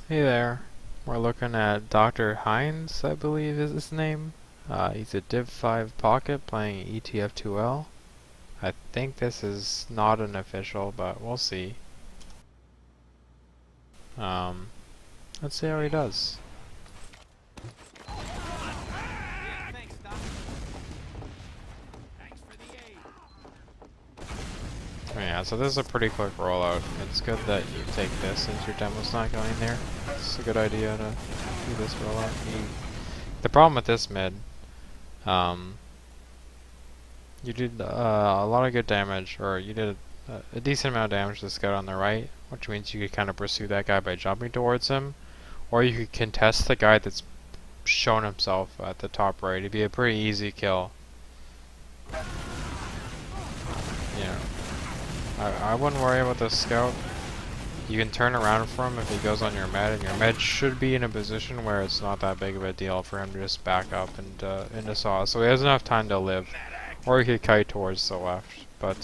Hey there. We're looking at Dr. Heinz, I believe is his name. He's a Div 5 Pocket playing ETF2l. I think this is not an official, but we'll see. Um, let's see how he does. Yeah, so this is a pretty quick rollout. It's good that you take this since your demo's not going there. It's a good idea to do this rollout. The problem with this mid, um, you did a lot of good damage, or you did a decent amount of damage to the scout on the right, which means you could kind of pursue that guy by jumping towards him, or you could contest the guy that's shown himself at the top right. It'd be a pretty easy kill. Yeah, I wouldn't worry about the scout. You can turn around for him if he goes on your med, and your med should be in a position where it's not that big of a deal for him to just back up and into saw, so he has enough time to live. Or you could kite towards the left, but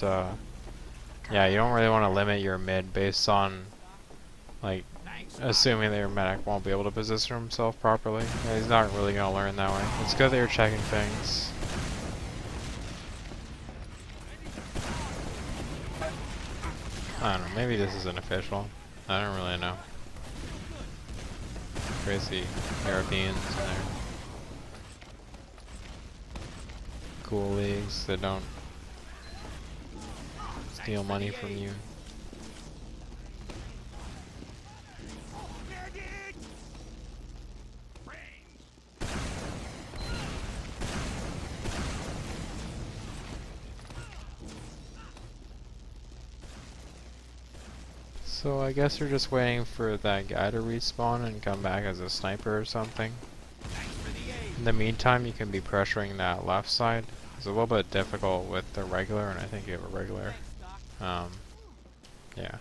yeah, you don't really want to limit your mid based on, like, assuming that your medic won't be able to position himself properly. Yeah, he's not really going to learn that way. It's good that you're checking things. I don't know, maybe this isn't official. I don't really know. Crazy Europeans in there. Cool leagues that don't steal money from you. So I guess you're just waiting for that guy to respawn and come back as a sniper or something. In the meantime, you can be pressuring that left side. It's a little bit difficult with the regular, and I think you have a regular. Yeah.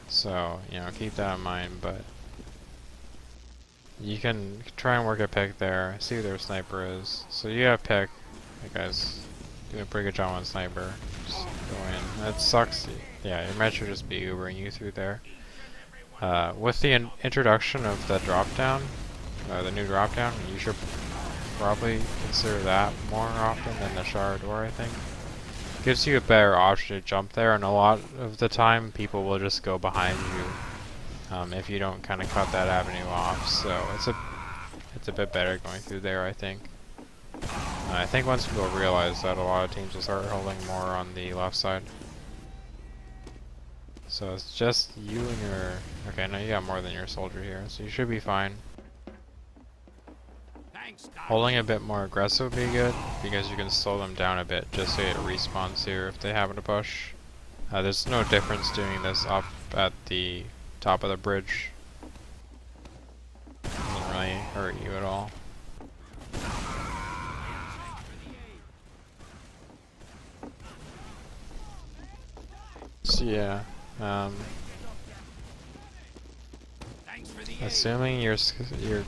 So, you know, keep that in mind, but you can try and work a pick there, see who their sniper is. So you have pick. That guy's doing a pretty good job on sniper. Just go in. That sucks. Yeah, your med should just be Ubering you through there. With the introduction of the drop down, the new drop down, you should probably consider that more often than the shower door, I think. Gives you a better option to jump there, and a lot of the time people will just go behind you if you don't kind of cut that avenue off. So it's a bit better going through there, I think. I think once people realize that, a lot of teams will start holding more on the left side. So it's just you and your... Okay, no, you got more than your soldier here, so you should be fine. Holding a bit more aggressive would be good, because you can slow them down a bit, just so it respawns here if they happen to push. There's no difference doing this up at the top of the bridge. Doesn't really hurt you at all. So yeah, assuming your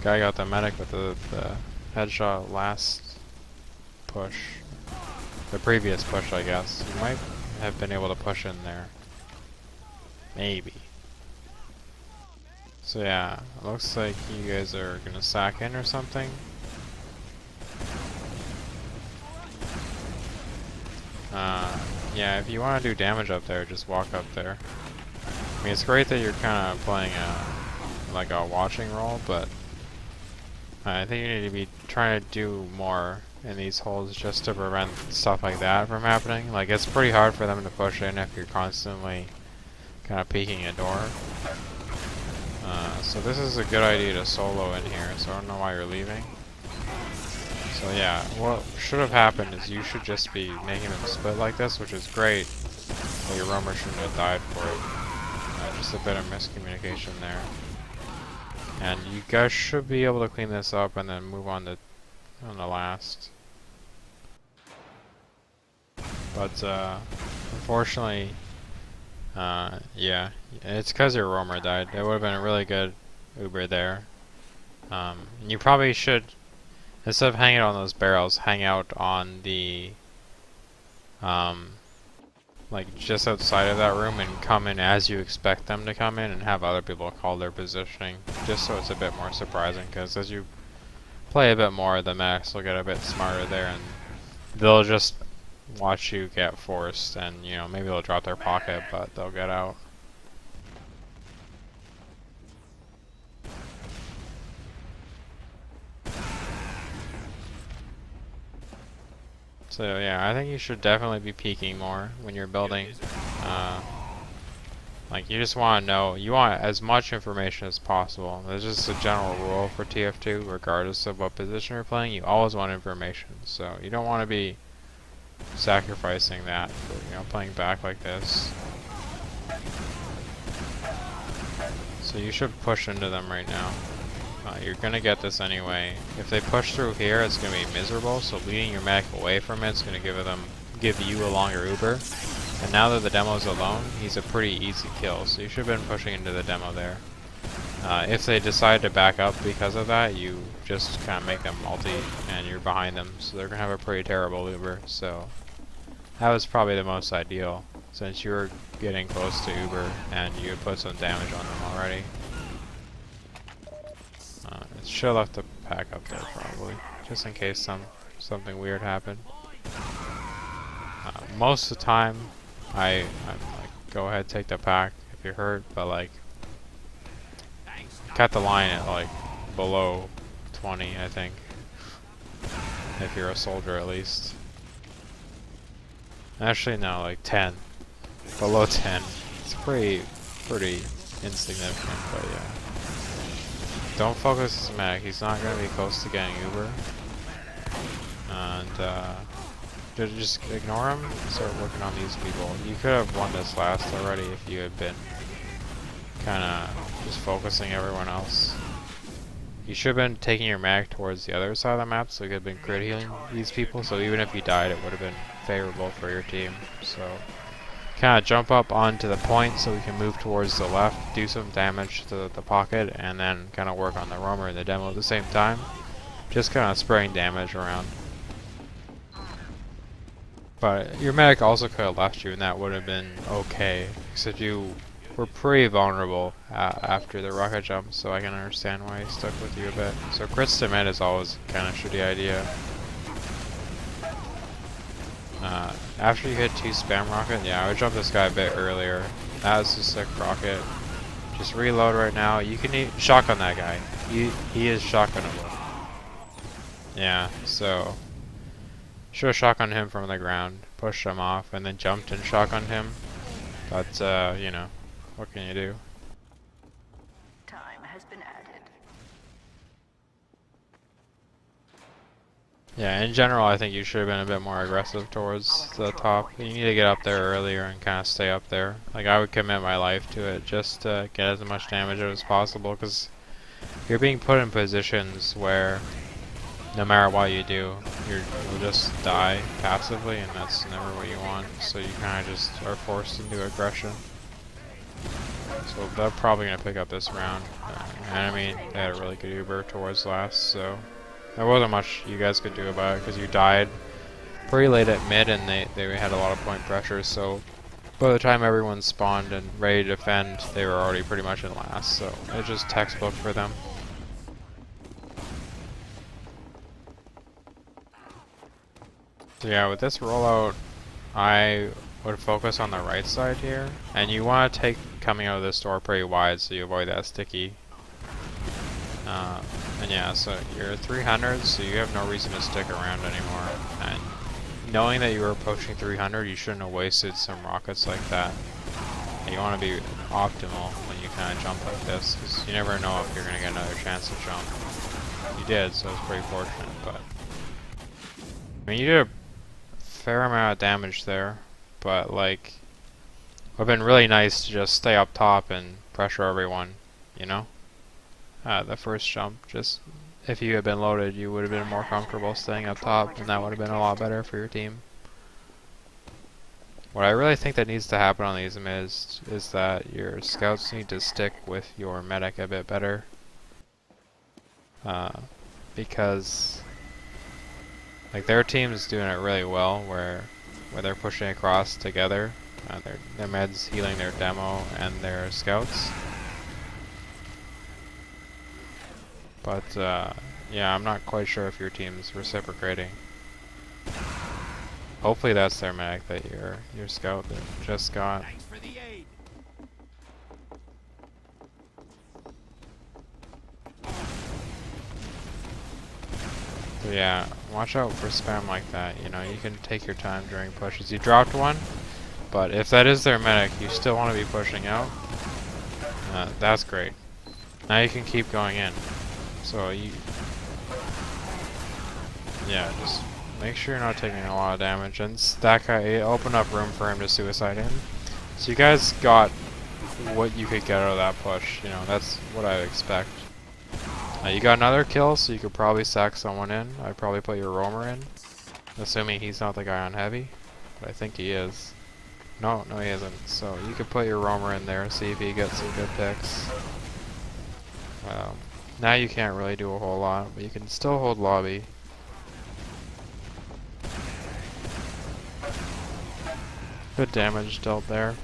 guy got the medic with the headshot last push, the previous push, I guess, you might have been able to push in there. Maybe. So yeah, it looks like you guys are gonna sack in or something. Yeah, if you want to do damage up there, just walk up there. I mean, it's great that you're kind of playing like a watching role, but I think you need to be trying to do more in these holes just to prevent stuff like that from happening. Like, it's pretty hard for them to push in if you're constantly kind of peeking a door. So this is a good idea to solo in here, so I don't know why you're leaving. So yeah, what should have happened is you should just be making them split like this, which is great, but your roamer shouldn't have died for it. Just a bit of miscommunication there. And you guys should be able to clean this up and then move on to the last. But unfortunately, yeah, it's because your roamer died. It would have been a really good Uber there. And you probably should, instead of hanging on those barrels, hang out on the, like like just outside of that room and come in as you expect them to come in and have other people call their positioning, just so it's a bit more surprising, because as you play a bit more, the mechs will get a bit smarter there and they'll just watch you get forced, and you know, maybe they'll drop their pocket, but they'll get out. So yeah, I think you should definitely be peeking more when you're building. Like you just want to know, you want as much information as possible. There's just a general rule for TF2, regardless of what position you're playing, you always want information. So you don't want to be sacrificing that for, you know, playing back like this. So you should push into them right now. You're gonna get this anyway. If they push through here, it's gonna be miserable, so leading your mech away from it's gonna give you a longer Uber. And now that the demo's alone, he's a pretty easy kill, so you should have been pushing into the demo there. If they decide to back up because of that, you just kind of make them multi, and you're behind them, so they're gonna have a pretty terrible Uber. So that was probably the most ideal, since you were getting close to Uber and you had put some damage on them already. It should have left the pack up there probably, just in case something weird happened. Most of the time, I'm like, go ahead, take the pack if you're hurt, but like, cut the line at like below 20, I think, if you're a soldier at least. Actually, no, like 10, below 10. It's pretty insignificant, but yeah. Don't focus his mech, he's not going to be close to getting Uber. And just ignore him and start working on these people. You could have won this last already if you had been kind of just focusing everyone else. You should have been taking your mech towards the other side of the map so you could have been crit healing these people, so even if you died it would have been favorable for your team. So kind of jump up onto the point so we can move towards the left, do some damage to the pocket, and then kind of work on the roamer and the demo at the same time. Just kind of spraying damage around. But your medic also could have left you and that would have been okay, except you were pretty vulnerable after the rocket jump, so I can understand why he stuck with you a bit. So crits to mid is always kind of a shitty idea. After you hit 2 spam rocket, yeah, I would jump this guy a bit earlier. That was a sick rocket. Just reload right now. You can shotgun that guy. He is shotgunnable. Yeah, so should have shotgunned him from the ground, pushed him off, and then jumped and shotgunned him. But you know, what can you do? Time has been added. Yeah, in general, I think you should have been a bit more aggressive towards the top. You need to get up there earlier and kind of stay up there. Like, I would commit my life to it just to get as much damage as possible, because you're being put in positions where no matter what you do, you'll just die passively, and that's never what you want. So you kind of just are forced into aggression. So they're probably going to pick up this round. And I mean, they had a really good Uber towards last, so there wasn't much you guys could do about it, because you died pretty late at mid and they had a lot of point pressure, so by the time everyone spawned and ready to defend, they were already pretty much in last, so it was just textbook for them. So yeah, with this rollout, I would focus on the right side here, and you want to take coming out of this door pretty wide so you avoid that sticky. And yeah, so you're 300, so you have no reason to stick around anymore. And knowing that you were approaching 300, you shouldn't have wasted some rockets like that. And you want to be optimal when you kind of jump like this, because you never know if you're going to get another chance to jump. You did, so it's pretty fortunate, but I mean, you did a fair amount of damage there, but like, it would have been really nice to just stay up top and pressure everyone, you know? The first jump, just if you had been loaded, you would have been more comfortable staying up top, and that would have been a lot better for your team. What I really think that needs to happen on these mids is that your scouts need to stick with your medic a bit better, because like their team is doing it really well, where they're pushing across together, Their meds healing their demo and their scouts. But yeah, I'm not quite sure if your team's reciprocating. Hopefully that's their medic that your scout that just got. Thanks for the aid. So yeah, watch out for spam like that. You know, you can take your time during pushes. You dropped one, but if that is their medic, you still want to be pushing out. That's great. Now you can keep going in. So yeah, just make sure you're not taking a lot of damage. And that guy, open up room for him to suicide in. So you guys got what you could get out of that push. You know, that's what I expect. You got another kill, so you could probably sack someone in. I'd probably put your roamer in, assuming he's not the guy on heavy, but I think he is. No, he isn't. So you could put your roamer in there, see if he gets some good picks. Now you can't really do a whole lot, but you can still hold lobby. Good damage dealt there.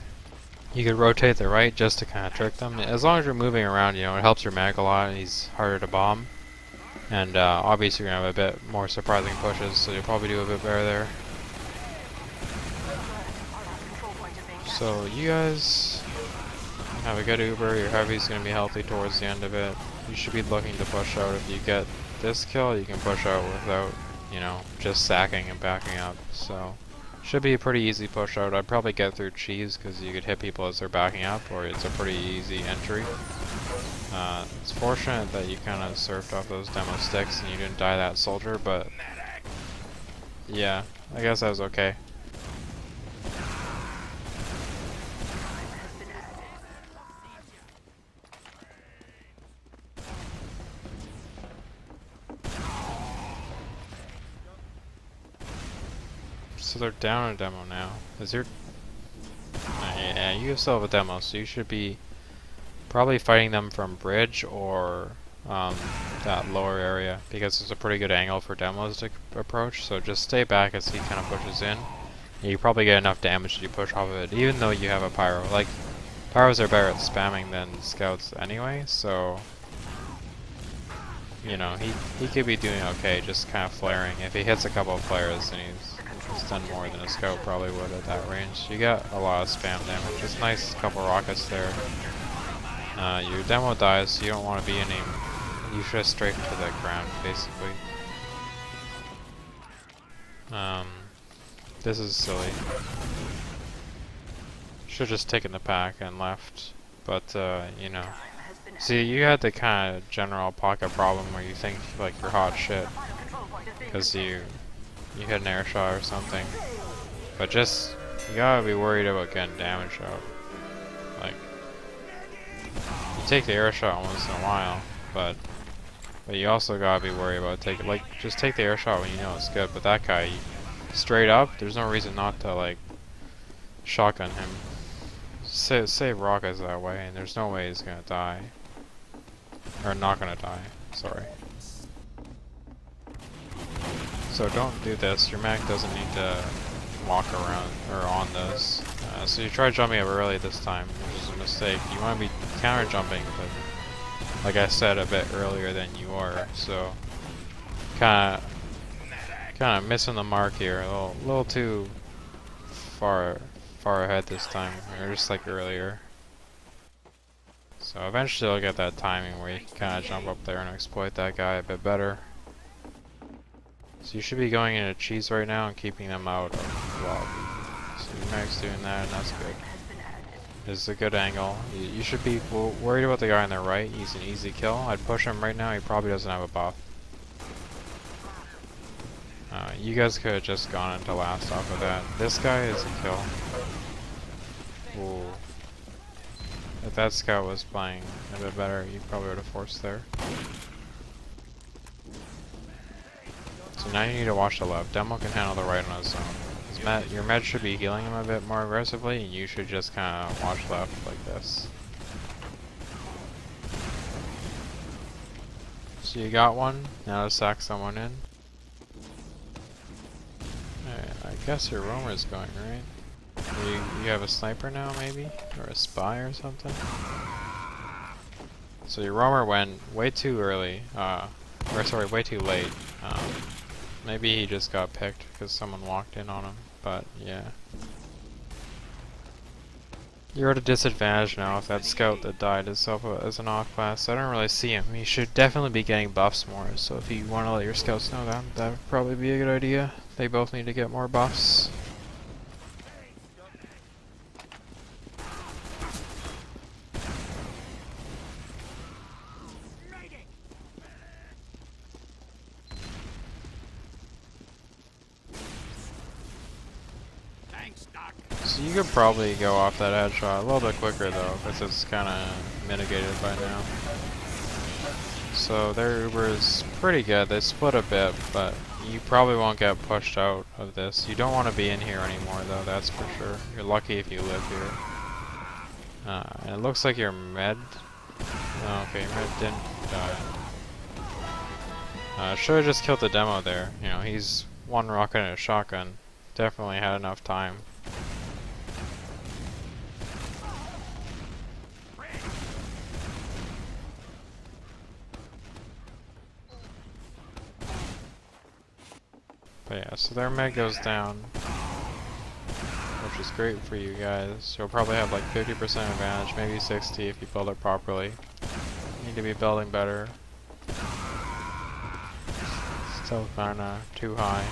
You could rotate the right just to kind of trick them. As long as you're moving around, you know, it helps your mag a lot. He's harder to bomb. And obviously you're going to have a bit more surprising pushes, so you'll probably do a bit better there. So you guys have a good Uber. Your heavy's going to be healthy towards the end of it. You should be looking to push out. If you get this kill, you can push out without, you know, just sacking and backing up. So should be a pretty easy push out. I'd probably get through cheese because you could hit people as they're backing up, or it's a pretty easy entry. It's fortunate that you kind of surfed off those demo sticks and you didn't die that soldier, but yeah, I guess that was okay. So they're down a demo now. Is there... yeah, you still have a demo, so you should be probably fighting them from bridge or that lower area, because it's a pretty good angle for demos to approach, so just stay back as he kind of pushes in. You probably get enough damage that you push off of it, even though you have a pyro. Like, pyros are better at spamming than scouts anyway, so... You know, he could be doing okay, just kind of flaring. If he hits a couple of flares, then he's done more than a scout probably would at that range. You got a lot of spam damage. Just nice couple rockets there. Your demo dies, so you don't want to be in him. You should strafe to the ground, basically. This is silly. Should just taken the pack and left, but you know. See, you had the kind of general pocket problem where you think like you're hot shit because you hit an air shot or something, but just you gotta be worried about getting damage out. Like, you take the air shot once in a while, but you also gotta be worried about just take the air shot when you know it's good. But that guy, straight up, there's no reason not to like shotgun him. Save rockets that way, and there's no way he's gonna die. Or not gonna die, sorry. So don't do this. Your mag doesn't need to walk around or on this. So you try jumping up early this time, which is a mistake. You want to be counter jumping, but like I said a bit earlier than you are. So kind of missing the mark here. A little too far ahead this time, or just like earlier. So eventually I'll get that timing where you can kind of jump up there and exploit that guy a bit better. So you should be going into cheese right now and keeping them out of lobby. So your mag's doing that, and that's good. This is a good angle. You should be worried about the guy on the right. He's an easy kill. I'd push him right now. He probably doesn't have a buff. You guys could have just gone into last off of that. This guy is a kill. Ooh. If that scout was playing a bit better, you probably would have forced there. So now you need to watch the left. Demo can handle the right on his own. Your med should be healing him a bit more aggressively, and you should just kind of watch left like this. So you got one, now to sack someone in. Alright, I guess your roamer's going, right? You have a sniper now, maybe? Or a spy or something? So your roamer went way too early, or sorry, way too late. Maybe he just got picked because someone walked in on him, but yeah. You're at a disadvantage now if that scout that died is up as an off class. I don't really see him. He should definitely be getting buffs more, so if you want to let your scouts know that, that would probably be a good idea. They both need to get more buffs. So you could probably go off that headshot a little bit quicker though, because it's kind of mitigated by now. So their Uber is pretty good. They split a bit, but you probably won't get pushed out of this. You don't want to be in here anymore though, that's for sure. You're lucky if you live here. And it looks like your med... Oh, okay, your med didn't die. Should have just killed the demo there. You know, he's one rocket and a shotgun. Definitely had enough time. But yeah, so their med goes down, which is great for you guys. You'll probably have like 50% advantage, maybe 60 if you build it properly. You need to be building better. Still kinda too high.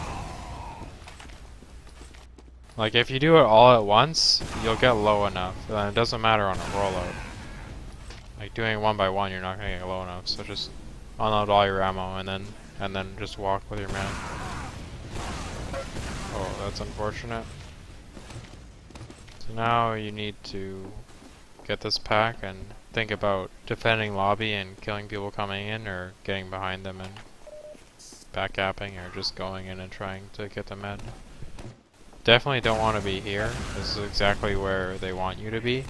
Like if you do it all at once, you'll get low enough, and it doesn't matter on a rollout. Like doing one by one, you're not gonna get low enough, so just unload all your ammo and then just walk with your man. Oh, that's unfortunate. So now you need to get this pack and think about defending lobby and killing people coming in, or getting behind them and backgapping, or just going in and trying to get the med. Definitely don't want to be here. This is exactly where they want you to be.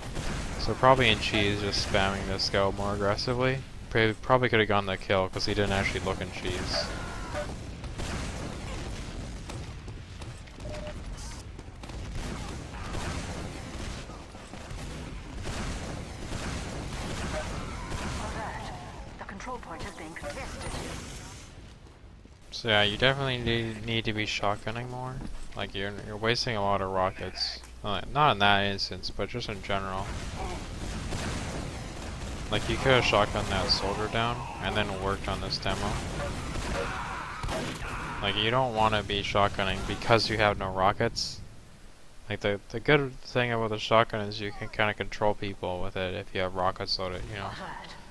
So probably in cheese, just spamming this scout more aggressively. Probably could have gotten the kill because he didn't actually look in cheese. So yeah, you definitely need to be shotgunning more. Like you're wasting a lot of rockets. Not in that instance, but just in general. Like you could have shotgunned that soldier down and then worked on this demo. Like you don't want to be shotgunning because you have no rockets. Like the good thing about the shotgun is you can kind of control people with it if you have rockets loaded. You know,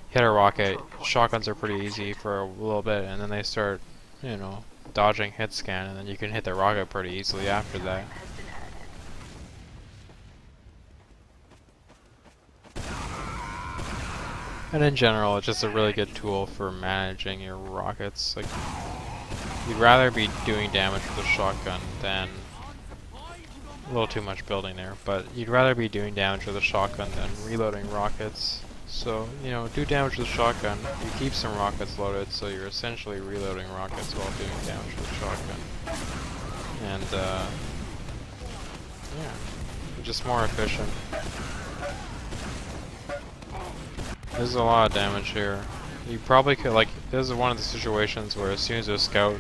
hit a rocket. Shotguns are pretty easy for a little bit, and then they start, you know, dodging hit scan, and then you can hit the rocket pretty easily after that. And in general, it's just a really good tool for managing your rockets. Like, you'd rather be doing damage with a shotgun than... A little too much building there, but you'd rather be doing damage with a shotgun than reloading rockets. So, you know, do damage with a shotgun, you keep some rockets loaded, so you're essentially reloading rockets while doing damage with a shotgun. And, yeah, just more efficient. There's a lot of damage here. You probably could, like, this is one of the situations where as soon as a scout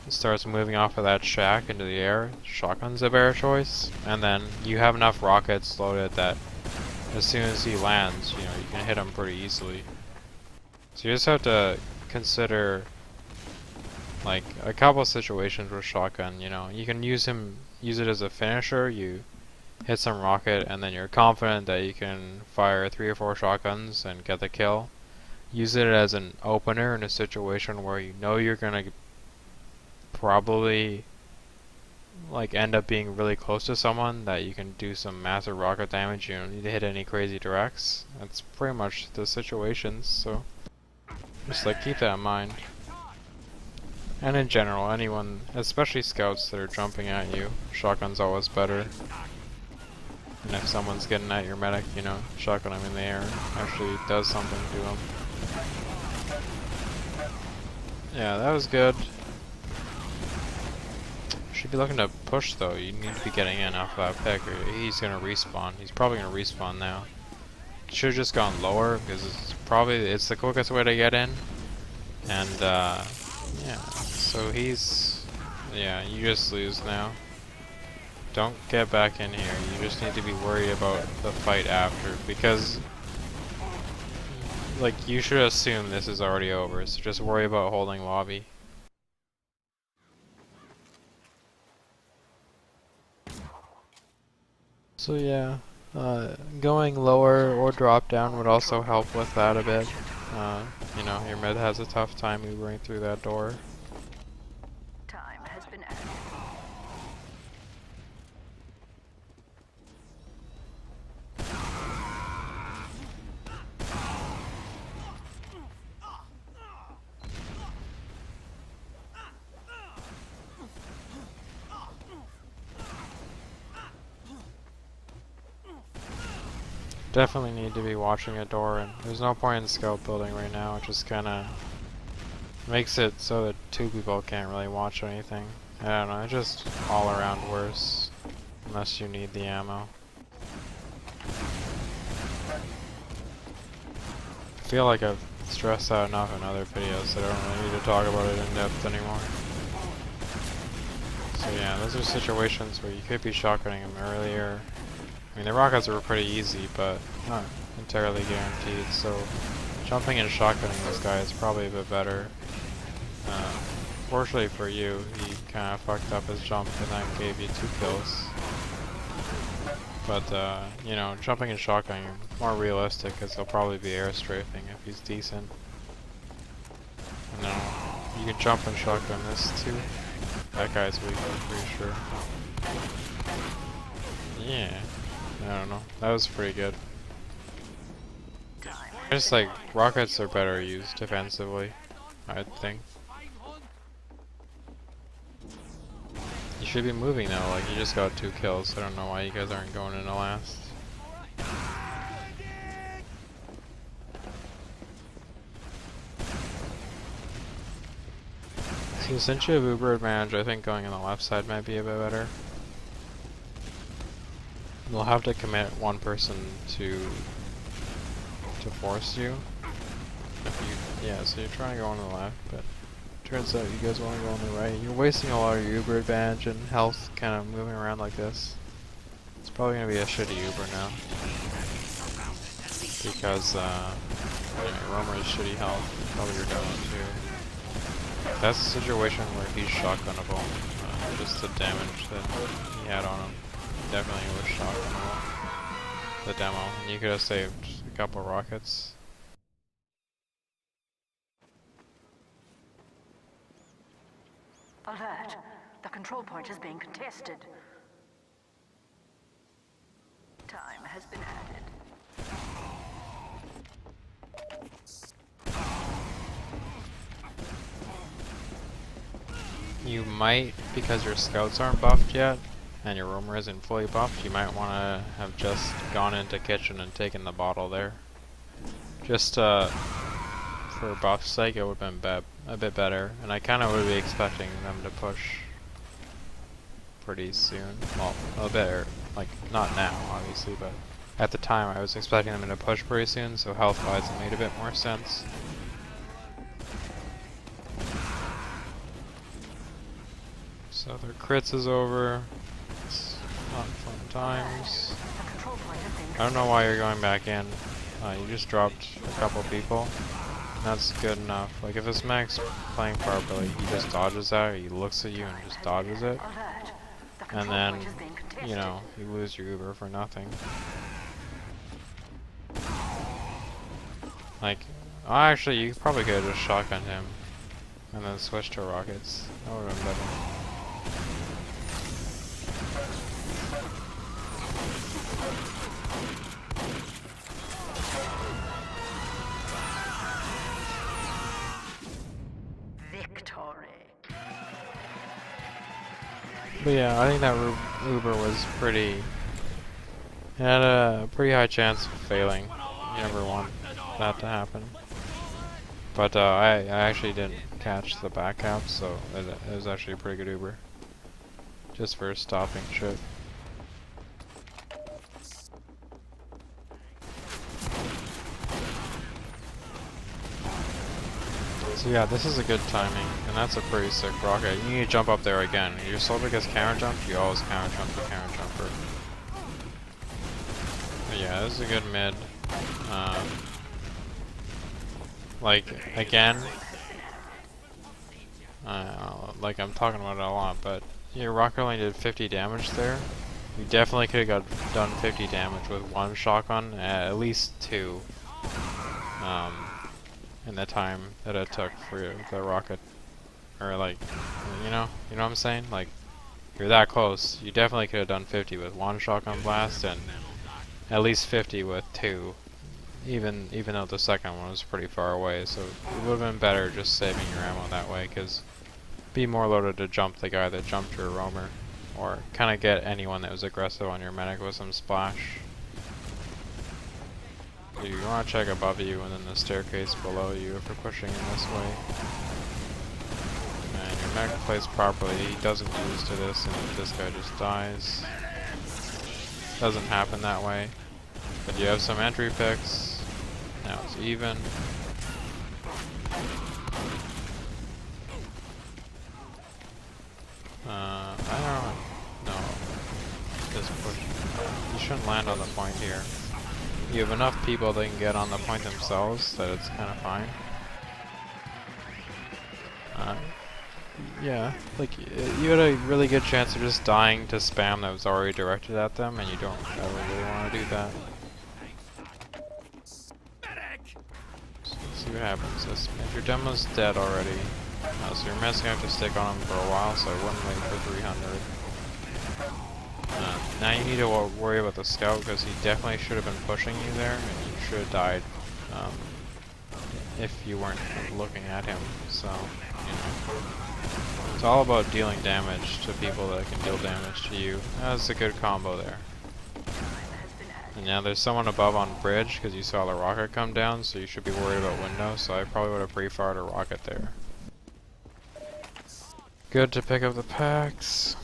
starts moving off of that shack into the air, shotgun's a better choice, and then you have enough rockets loaded that as soon as he lands, you know, you can hit him pretty easily. So you just have to consider, like, a couple of situations with shotgun, you know. You can use it as a finisher, you hit some rocket, and then you're confident that you can fire 3 or 4 shotguns and get the kill. Use it as an opener in a situation where you know you're gonna probably like end up being really close to someone, that you can do some massive rocket damage. You don't need to hit any crazy directs. That's pretty much the situations, so just like keep that in mind. And in general, anyone, especially scouts that are jumping at you, shotgun's always better. And if someone's getting at your medic, you know, shotgun him in the air actually does something to him. Yeah, that was good. Should be looking to push though. You need to be getting in off that pick, or he's gonna respawn. He's probably gonna respawn now. Should have just gone lower because it's the quickest way to get in. And yeah, so yeah, you just lose now. Don't get back in here. You just need to be worried about the fight after, because like you should assume this is already over. So just worry about holding lobby. So yeah, going lower or drop down would also help with that a bit. You know, your mid has a tough time Ubering through that door. Time has been added. Definitely need to be watching a door, and there's no point in scout building right now. It just kinda makes it so that two people can't really watch anything. I don't know, it's just all around worse. Unless you need the ammo. I feel like I've stressed out enough in other videos that I don't really need to talk about it in depth anymore. So yeah, those are situations where you could be shotgunning them earlier. I mean, the rockets were pretty easy, but not entirely guaranteed, so jumping and shotgunning this guy is probably a bit better. Fortunately for you, he kind of fucked up his jump and that gave you 2 kills. But, you know, jumping and shotgunning more realistic because he'll probably be air strafing if he's decent. And then you can jump and shotgun this too. That guy's weak, I'm pretty sure. Yeah. I don't know. That was pretty good. Just like, rockets are better used defensively, I think. You should be moving though, like you just got 2 kills. I don't know why you guys aren't going into last. So since you have Uber advantage, I think going on the left side might be a bit better. You'll have to commit one person to force you. Yeah, so you're trying to go on the left, but turns out you guys want to go on the right. You're wasting a lot of your Uber advantage and health kind of moving around like this. It's probably going to be a shitty Uber now. Because, anyway, Romer's shitty health, probably you're going too. That's a situation where he's shotgunnable. Just the damage that he had on him. Definitely was shotgunnable. The demo. And you could have saved a couple rockets. Alert! The control point is being contested. Time has been added. You might, because your scouts aren't buffed yet, and your roamer isn't fully buffed, you might want to have just gone into kitchen and taken the bottle there. Just for buff's sake, it would have been a bit better, and I kind of would be expecting them to push pretty soon. Well, a bit, like, not now, obviously, but at the time I was expecting them to push pretty soon, so health-wise it made a bit more sense. So their crits is over. It's not fun times. I don't know why you're going back in. You just dropped a couple people. That's good enough. Like if this mech's playing properly, he just dodges that, or he looks at you and just dodges it. And then, you know, you lose your Uber for nothing. Like, actually, you probably could have just shotgunned him and then switched to rockets. That would have been better. But yeah, I think that Uber was pretty... had a pretty high chance of failing. You never want that to happen. But I actually didn't catch the back cap, so it was actually a pretty good Uber. just for stopping shit. So yeah, this is a good timing, and that's a pretty sick rocket. You need to jump up there again. Your soldier gets counter jumped, you always counter jump the counter jumper. But yeah, this is a good mid. Like, again, like I'm talking about it a lot, but your rocket only did 50 damage there. You definitely could have done 50 damage with one shotgun, at least two. In the time that it took for the rocket, or like, you know what I'm saying? Like, you're that close. You definitely could have done 50 with one shotgun blast, and at least 50 with two. Even though the second one was pretty far away, so it would have been better just saving your ammo that way, because be more loaded to jump the guy that jumped your roamer, or kind of get anyone that was aggressive on your medic with some splash. You want to check above you and then the staircase below you if you're pushing in this way. And your medic plays properly, he doesn't use to this, and if this guy just dies, doesn't happen that way. But you have some entry picks. Now it's even. I don't know. Just push. You shouldn't land on the point here. You have enough people that can get on the point themselves that it's kind of fine. Yeah, like you had a really good chance of just dying to spam that was already directed at them, and you don't ever really want to do that. So let's see what happens. If your demo's dead already, so your med's gonna have to stick on him for a while, so I wouldn't wait for 300. Now you need to worry about the scout, because he definitely should have been pushing you there, and you should have died if you weren't looking at him. So, you know, it's all about dealing damage to people that can deal damage to you. That's a good combo there. And now there's someone above on bridge, because you saw the rocket come down, so you should be worried about window, so I probably would have pre-fired a rocket there. Good to pick up the packs.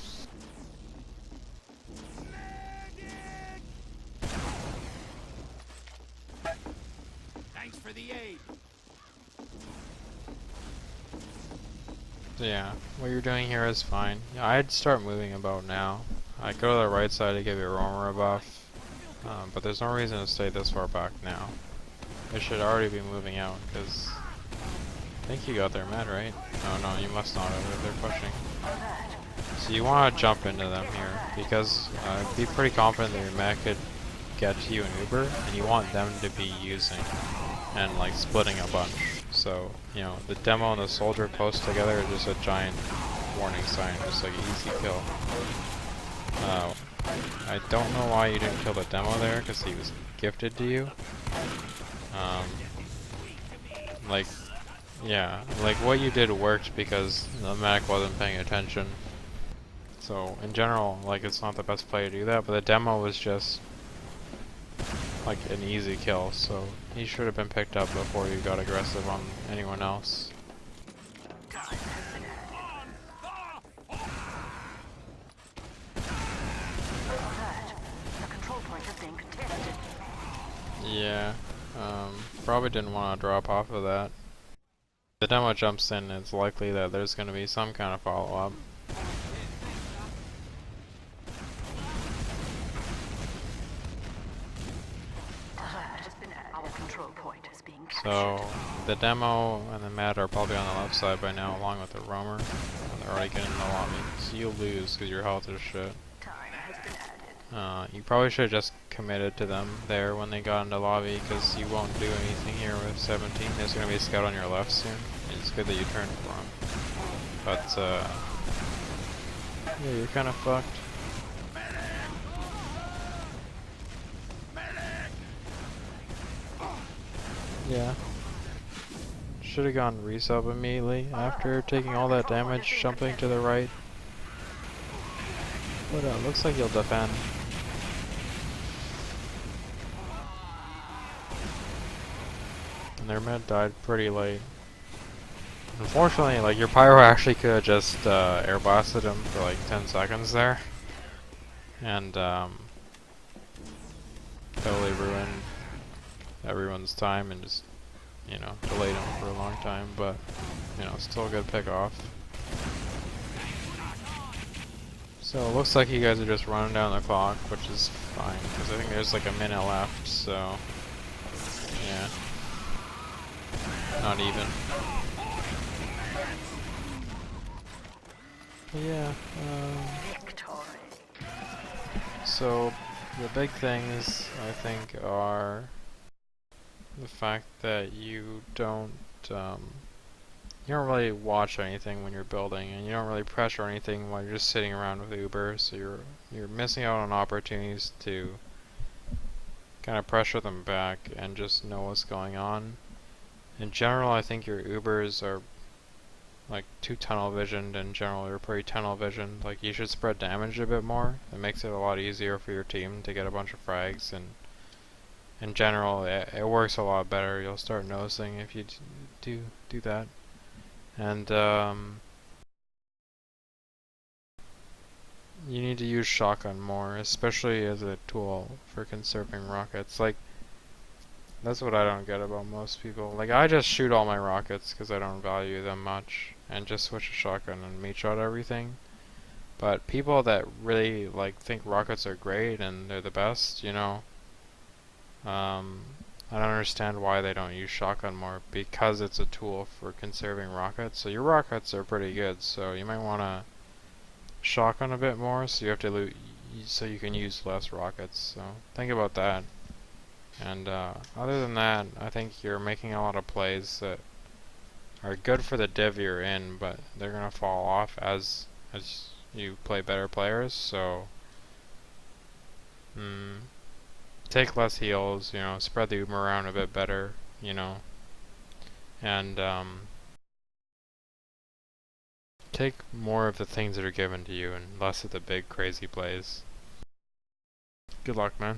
So yeah, what you're doing here is fine. Yeah, I'd start moving about now. I'd go to the right side to give your roamer a buff, but there's no reason to stay this far back now. It should already be moving out, because I think you got their med, right? Oh no, you must not have if they're pushing. So you want to jump into them here, because be pretty confident that your med could get to you an Uber, and you want them to be using and like splitting a bunch. So, you know, the demo and the soldier close together is just a giant warning sign, just like an easy kill. I don't know why you didn't kill the demo there, because he was gifted to you. Like, yeah, like what you did worked because the medic wasn't paying attention. So, in general, like, it's not the best play to do that, but the demo was just like an easy kill, so he should have been picked up before you got aggressive on anyone else. Yeah, probably didn't want to drop off of that. If the demo jumps in, it's likely that there's going to be some kind of follow-up. So, the demo and the med are probably on the left side by now, along with the roamer. And they're already getting in the lobby. So you'll lose because your health is shit. You probably should have just committed to them there when they got into lobby, because you won't do anything here with 17. There's going to be a scout on your left soon. It's good that you turned for him. But, yeah, you're kind of fucked. Yeah. Should have gone resub immediately after taking all that damage, jumping to the right. But looks like you'll defend. And their med died pretty late. Unfortunately, like, your pyro actually could have just air blasted him for like 10 seconds there, and totally ruined everyone's time and just, you know, delayed him for a long time, but, you know, still a good pick off. So it looks like you guys are just running down the clock, which is fine, because I think there's like a minute left, so, yeah. Not even. But yeah, so the big things, I think, are the fact that you don't really watch anything when you're building, and you don't really pressure anything while you're just sitting around with Uber, so you're missing out on opportunities to kind of pressure them back and just know what's going on. In general, I think your Ubers are like too tunnel visioned. In general, you're pretty tunnel visioned. Like, you should spread damage a bit more. It makes it a lot easier for your team to get a bunch of frags, and in general, it works a lot better. You'll start noticing if you do that. And you need to use shotgun more, especially as a tool for conserving rockets. Like, that's what I don't get about most people. Like, I just shoot all my rockets because I don't value them much, and just switch to shotgun and meat shot everything. But people that really like think rockets are great and they're the best, you know, I don't understand why they don't use shotgun more, because it's a tool for conserving rockets. So your rockets are pretty good, so you might want to shotgun a bit more, so you have to so you can use less rockets. So think about that. And other than that, I think you're making a lot of plays that are good for the div you're in, but they're gonna fall off as you play better players. So take less heals, you know, spread the Uber around a bit better, you know, and take more of the things that are given to you and less of the big crazy plays. Good luck, man.